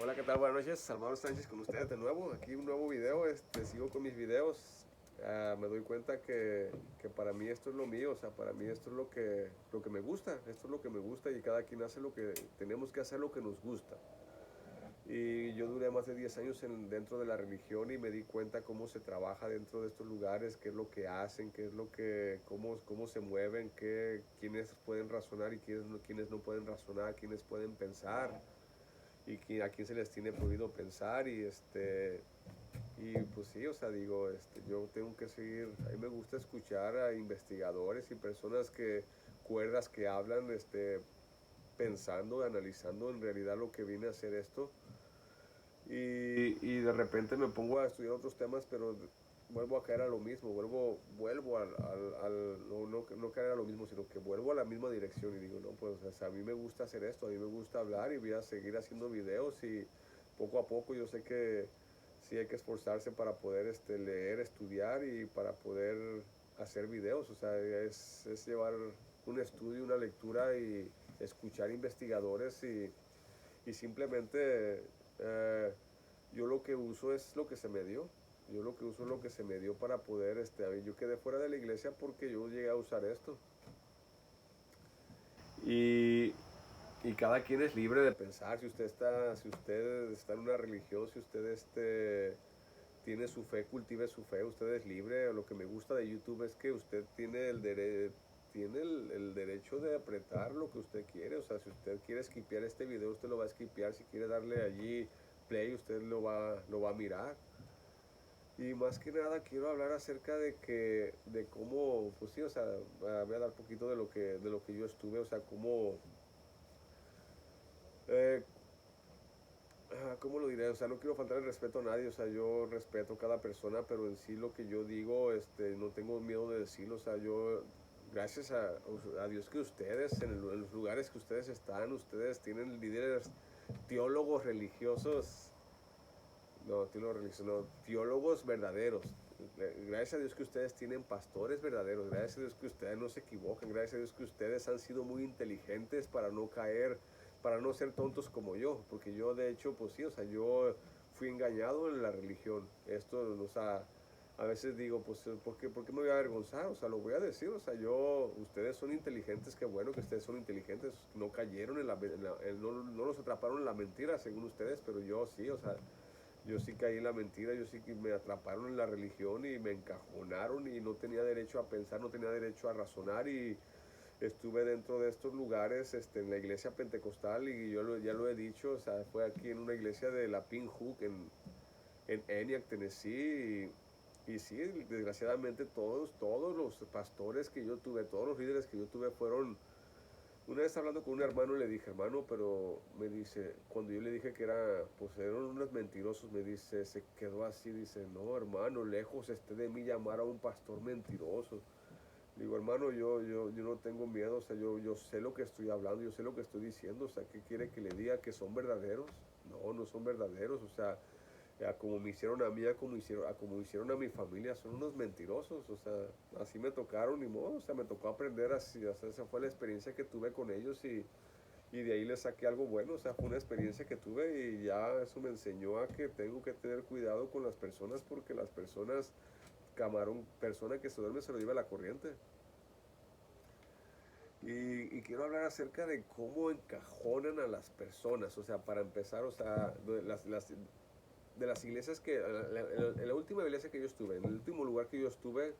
Hola, ¿qué tal? Buenas noches, Salvador Sánchez con ustedes de nuevo. Aquí un nuevo video, sigo con mis videos. Me doy cuenta que para mí esto es lo mío, o sea, para mí esto es lo que me gusta, esto es lo que me gusta y cada quien hace lo que tenemos que hacer lo que nos gusta. Y yo duré más de 10 años dentro de la religión y me di cuenta cómo se trabaja dentro de estos lugares, qué es lo que hacen, qué es lo que, cómo se mueven, quiénes pueden razonar y quiénes no pueden razonar, quiénes pueden pensar y a quién se les tiene prohibido pensar y pues sí, o sea, digo, yo tengo que seguir, a mí me gusta escuchar a investigadores y personas cuerdas que hablan, pensando, analizando en realidad lo que viene a hacer esto y de repente me pongo a estudiar otros temas, pero vuelvo a caer a lo mismo, vuelvo no caer a lo mismo, sino que vuelvo a la misma dirección y digo, no, pues o sea, a mí me gusta hacer esto, a mí me gusta hablar y voy a seguir haciendo videos y poco a poco yo sé que sí hay que esforzarse para poder leer, estudiar y para poder hacer videos, o sea, es llevar un estudio, una lectura y escuchar investigadores y simplemente yo lo que uso es lo que se me dio. Yo lo que uso es lo que se me dio para poder, yo quedé fuera de la iglesia porque yo llegué a usar esto. Y, y cada quien es libre de pensar. Si usted está en una religión, si usted tiene su fe, cultive su fe, usted es libre. Lo que me gusta de YouTube es que usted tiene el derecho de apretar lo que usted quiere. O sea, si usted quiere skipear este video, usted lo va a skipear. Si quiere darle allí play, usted lo va a mirar. Y más que nada quiero hablar acerca de cómo, pues sí, o sea, voy a dar un poquito de lo que yo estuve, o sea, eh, ¿cómo lo diré? O sea, no quiero faltar el respeto a nadie, o sea, yo respeto a cada persona, pero en sí lo que yo digo, no tengo miedo de decirlo, o sea, yo, gracias a Dios que ustedes, en los lugares que ustedes están, ustedes tienen líderes, teólogos religiosos, no, teólogos religiosos, no, teólogos verdaderos. Gracias a Dios que ustedes tienen pastores verdaderos, gracias a Dios que ustedes no se equivocan, gracias a Dios que ustedes han sido muy inteligentes para no caer, para no ser tontos como yo, porque yo de hecho, pues sí, o sea, yo fui engañado en la religión. Esto, o sea, a veces digo, pues, ¿por qué me voy a avergonzar? O sea, lo voy a decir, o sea, ustedes son inteligentes, qué bueno que ustedes son inteligentes, no cayeron no los atraparon en la mentira, según ustedes, pero yo sí, o sea, yo sí caí en la mentira, yo sí que me atraparon en la religión y me encajonaron y no tenía derecho a pensar, no tenía derecho a razonar y estuve dentro de estos lugares en la iglesia pentecostal y ya lo he dicho, o sea, fue aquí en una iglesia de la Pin Hook en Eniac, Tennessee y sí, desgraciadamente todos los pastores que yo tuve, todos los líderes que yo tuve fueron una vez hablando con un hermano le dije, hermano, pero me dice, cuando yo le dije que pues eran unos mentirosos, me dice, se quedó así, dice, no, hermano, lejos esté de mí llamar a un pastor mentiroso. Le digo, hermano, yo no tengo miedo, o sea, yo sé lo que estoy hablando, yo sé lo que estoy diciendo, o sea, ¿qué quiere que le diga? ¿Que son verdaderos? No, no son verdaderos, o sea, a como me hicieron a mí, a como hicieron a mi familia, son unos mentirosos, o sea, así me tocaron, ni modo, o sea, me tocó aprender así, o sea, esa fue la experiencia que tuve con ellos y de ahí le saqué algo bueno, o sea, fue una experiencia que tuve y ya eso me enseñó a que tengo que tener cuidado con las personas porque las personas, persona que se duerme se lo lleva la corriente. Y quiero hablar acerca de cómo encajonan a las personas, o sea, para empezar, o sea, de las iglesias en la última iglesia que yo estuve, en el último lugar que yo estuve,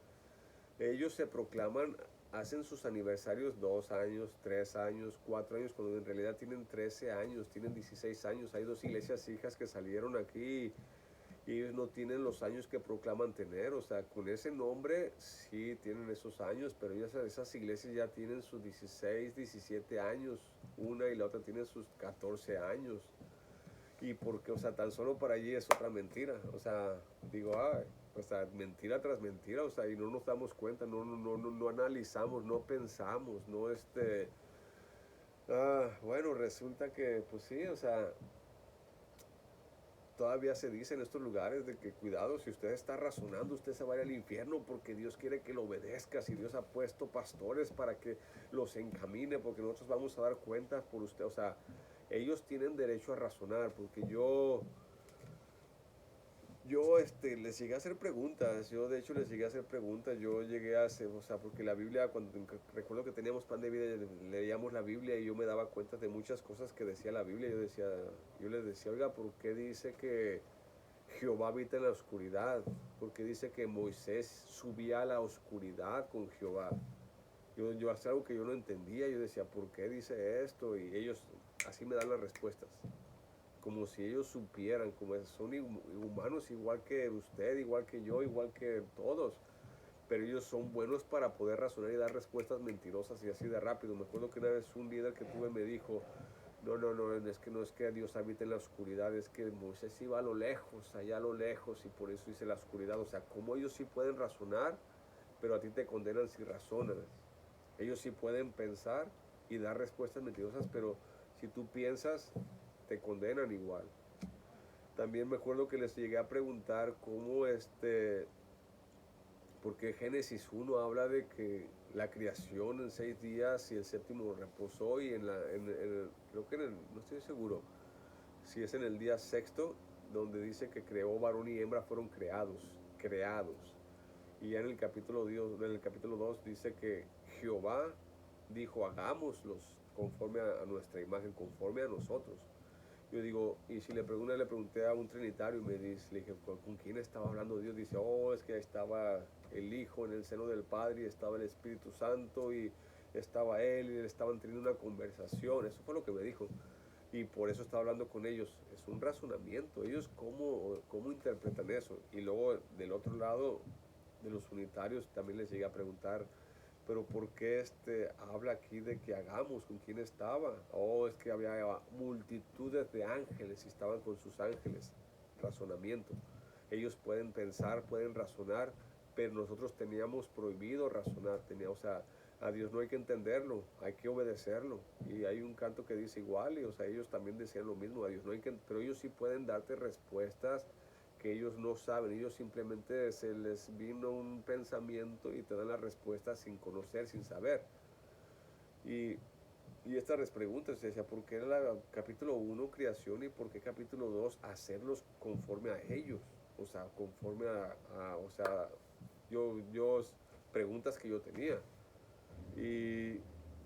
ellos se proclaman, hacen sus aniversarios 2 años, 3 años, 4 años, cuando en realidad tienen 13 años, tienen 16 años. Hay dos iglesias hijas que salieron aquí y ellos no tienen los años que proclaman tener. O sea, con ese nombre sí tienen esos años, pero esas iglesias ya tienen sus 16, 17 años. Una y la otra tienen sus 14 años. Y porque, o sea, tan solo para allí es otra mentira. O sea, digo, ay, o sea, mentira tras mentira, o sea, y no nos damos cuenta, no analizamos, no pensamos, no bueno, resulta que, pues sí, o sea, todavía se dice en estos lugares de que cuidado, si usted está razonando, usted se va a ir al infierno porque Dios quiere que lo obedezca, si Dios ha puesto pastores para que los encamine, porque nosotros vamos a dar cuentas por usted, o sea, ellos tienen derecho a razonar, porque les llegué a hacer preguntas, yo de hecho les llegué a hacer preguntas, yo llegué a hacer, o sea, porque la Biblia, cuando recuerdo que teníamos pan de vida, leíamos la Biblia y yo me daba cuenta de muchas cosas que decía la Biblia, yo les decía, oiga, ¿por qué dice que Jehová habita en la oscuridad? ¿Por qué dice que Moisés subía a la oscuridad con Jehová? Yo hacía algo que yo no entendía, yo decía, ¿por qué dice esto? Y ellos así me dan las respuestas como si ellos supieran, como son humanos igual que usted, igual que yo, igual que todos, pero ellos son buenos para poder razonar y dar respuestas mentirosas y así de rápido. Me acuerdo que una vez un líder que tuve me dijo, no, no es que Dios habita en la oscuridad, es que Moisés iba a lo lejos, allá a lo lejos, y por eso dice la oscuridad. O sea, como ellos sí pueden razonar, pero a ti te condenan si razonas. Ellos sí pueden pensar y dar respuestas mentirosas, pero si tú piensas, te condenan igual. También me acuerdo que les llegué a preguntar cómo porque Génesis 1 habla de que la creación en 6 días y el séptimo reposó y creo que no estoy seguro si es en el día sexto donde dice que creó varón y hembra fueron creados. Y ya en el capítulo 2 dice que Jehová dijo hagámoslos conforme a nuestra imagen, conforme a nosotros. Yo digo, y si le pregunté a un trinitario y le dije, ¿con quién estaba hablando Dios? Dice, oh, es que estaba el Hijo en el seno del Padre y estaba el Espíritu Santo y estaba Él y estaban teniendo una conversación. Eso fue lo que me dijo. Y por eso estaba hablando con ellos. Es un razonamiento. Ellos cómo interpretan eso. Y luego del otro lado de los unitarios también les llegué a preguntar, pero ¿por qué habla aquí de que hagamos? ¿Con quién estaba? Oh, es que había multitudes de ángeles y estaban con sus ángeles. Razonamiento. Ellos pueden pensar, pueden razonar, pero nosotros teníamos prohibido razonar. O sea, a Dios no hay que entenderlo, hay que obedecerlo. Y hay un canto que dice igual, y o sea, ellos también decían lo mismo, a Dios no hay que, pero ellos sí pueden darte respuestas que ellos no saben, ellos simplemente se les vino un pensamiento y te dan la respuesta sin conocer, sin saber. Y, y estas preguntas, se decía, ¿por qué capítulo 1 creación y por qué capítulo 2 hacerlos conforme a ellos? O sea, conforme o sea, yo, preguntas que yo tenía. Y,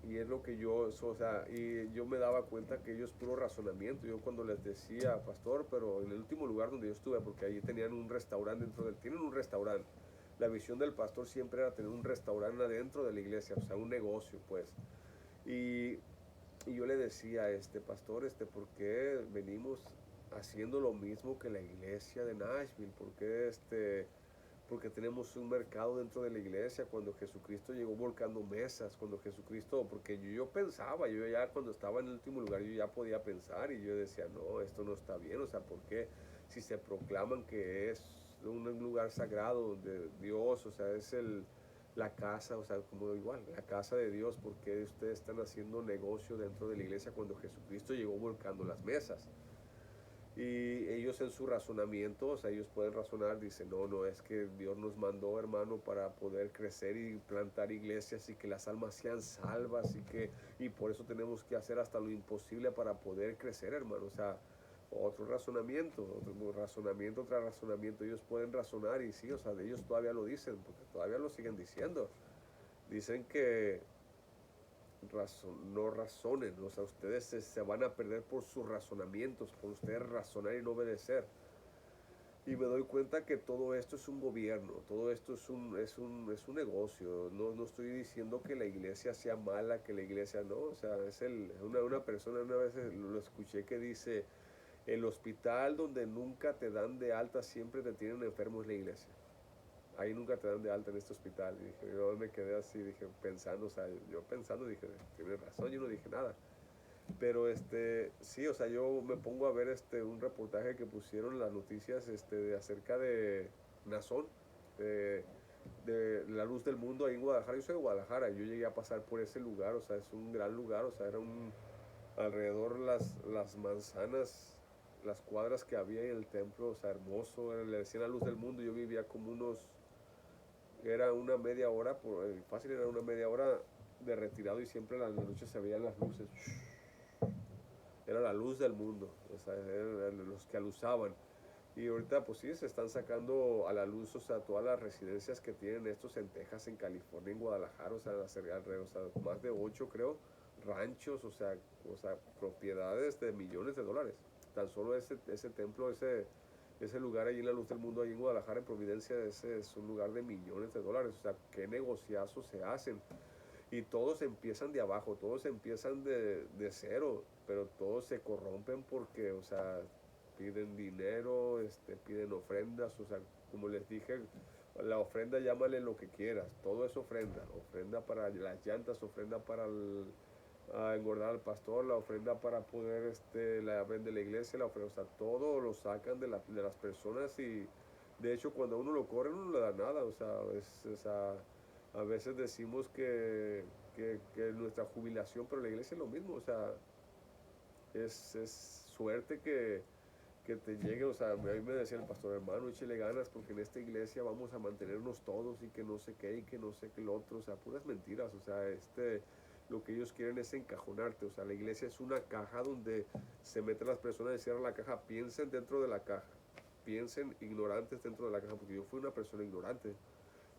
y es lo que o sea, y yo me daba cuenta que ellos puro razonamiento. Yo cuando les decía, pastor, pero en el último lugar donde yo estuve, porque allí tenían un restaurante tienen un restaurante. La visión del pastor siempre era tener un restaurante adentro de la iglesia, o sea, un negocio, pues. Y, y yo le decía a pastor, ¿por qué venimos haciendo lo mismo que la iglesia de Nashville? ¿Por qué porque tenemos un mercado dentro de la iglesia? Cuando Jesucristo llegó volcando mesas, cuando Jesucristo, porque yo pensaba, yo ya cuando estaba en el último lugar, yo ya podía pensar y yo decía, no, esto no está bien, o sea, ¿por qué si se proclaman que es un lugar sagrado de Dios, o sea, es la casa, o sea, como igual, la casa de Dios, ¿por qué ustedes están haciendo negocio dentro de la iglesia cuando Jesucristo llegó volcando las mesas? Y ellos en su razonamiento, o sea, ellos pueden razonar, dicen, no, es que Dios nos mandó, hermano, para poder crecer y plantar iglesias y que las almas sean salvas y por eso tenemos que hacer hasta lo imposible para poder crecer, hermano. O sea, otro razonamiento, otro razonamiento. Ellos pueden razonar y sí, o sea, ellos todavía lo dicen, porque todavía lo siguen diciendo. Dicen que no razonen, o sea, ustedes se van a perder por sus razonamientos, por ustedes razonar y no obedecer. Y me doy cuenta que todo esto es un gobierno, todo esto es un negocio. No estoy diciendo que la iglesia sea mala, que la iglesia no. O sea, una persona una vez lo escuché que dice, el hospital donde nunca te dan de alta, siempre te tienen enfermo es la iglesia. Ahí nunca te dan de alta en este hospital. Y dije, yo me quedé así, dije, pensando, o sea, yo pensando, dije, tiene razón, yo no dije nada. Pero sí, o sea, yo me pongo a ver un reportaje que pusieron en las noticias acerca de Nazón, de, de la luz del mundo ahí en Guadalajara. Yo soy de Guadalajara, yo llegué a pasar por ese lugar, o sea, es un gran lugar, o sea, alrededor las manzanas, las cuadras que había en el templo, o sea, hermoso, le decían la luz del mundo. Yo vivía como era una media hora, fácil era una media hora de retirado y siempre en las noches se veían las luces. era la luz del mundo, o sea, eran los que la usaban. Y ahorita pues sí, se están sacando a la luz, o sea, todas las residencias que tienen estos en Texas, en California, en Guadalajara, o sea, alrededor, o sea, más de 8 creo, ranchos, o sea, propiedades de millones de dólares. Tan solo ese templo, ese lugar ahí en la luz del mundo, ahí en Guadalajara, en Providencia, ese es un lugar de millones de dólares, o sea, qué negociazos se hacen. Y todos empiezan de abajo, todos empiezan de cero, pero todos se corrompen porque, o sea, piden dinero, piden ofrendas, o sea, como les dije, la ofrenda llámale lo que quieras, todo es ofrenda, ofrenda para las llantas, ofrenda para engordar al pastor, la ofrenda para poder, la vende la iglesia, la ofrenda, o sea, todo lo sacan de las personas y de hecho cuando a uno lo corren no le da nada, o sea, a veces decimos que nuestra jubilación, pero la iglesia es lo mismo, o sea, es suerte que te llegue, o sea, a mí me decía el pastor, hermano, échale ganas porque en esta iglesia vamos a mantenernos todos y que no sé qué y que no sé qué lo otro, o sea, puras mentiras, o sea, lo que ellos quieren es encajonarte, o sea, la iglesia es una caja donde se meten las personas y cierran la caja, piensen dentro de la caja, piensen ignorantes dentro de la caja, porque yo fui una persona ignorante,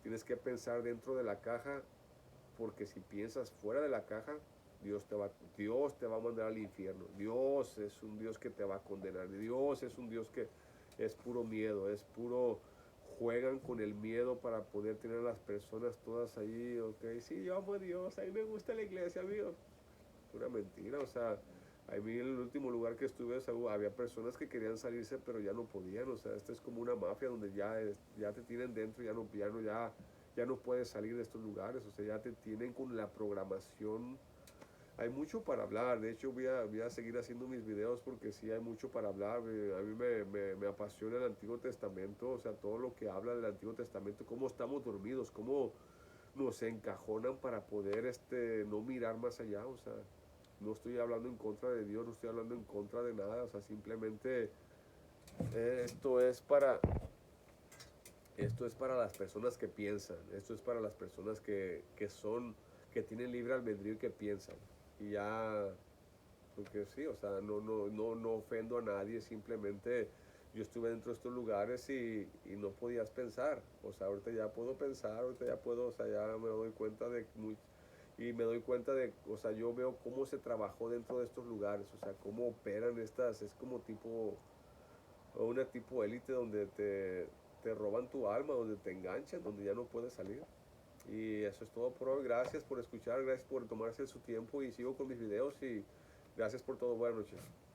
tienes que pensar dentro de la caja porque si piensas fuera de la caja, Dios te va a mandar al infierno. Dios es un Dios que te va a condenar. Dios es un Dios que es puro miedo, es puro, juegan con el miedo para poder tener a las personas todas ahí, ok, sí, yo amo a Dios, a mí me gusta la iglesia, amigo. Pura mentira, o sea, a mí en el último lugar que estuve, o sea, había personas que querían salirse, pero ya no podían, o sea, esto es como una mafia donde ya te tienen dentro, ya no puedes salir de estos lugares, o sea, ya te tienen con la programación. Hay mucho para hablar, de hecho voy a seguir haciendo mis videos porque sí hay mucho para hablar, a mí me apasiona el Antiguo Testamento, o sea, todo lo que habla del Antiguo Testamento, cómo estamos dormidos, cómo nos encajonan para poder no mirar más allá, o sea, no estoy hablando en contra de Dios, no estoy hablando en contra de nada, o sea, simplemente esto es para esto es para las personas que piensan, esto es para las personas que tienen libre albedrío y que piensan. Y ya, porque sí, o sea, no ofendo a nadie, simplemente yo estuve dentro de estos lugares y no podías pensar. O sea, ahorita ya puedo pensar, ahorita ya puedo, o sea, ya me doy cuenta y me doy cuenta de, o sea, yo veo cómo se trabajó dentro de estos lugares, o sea, cómo operan es como una tipo élite donde te roban tu alma, donde te enganchan, donde ya no puedes salir. Y eso es todo por hoy. Gracias por escuchar, gracias por tomarse su tiempo y sigo con mis videos y gracias por todo. Buenas noches.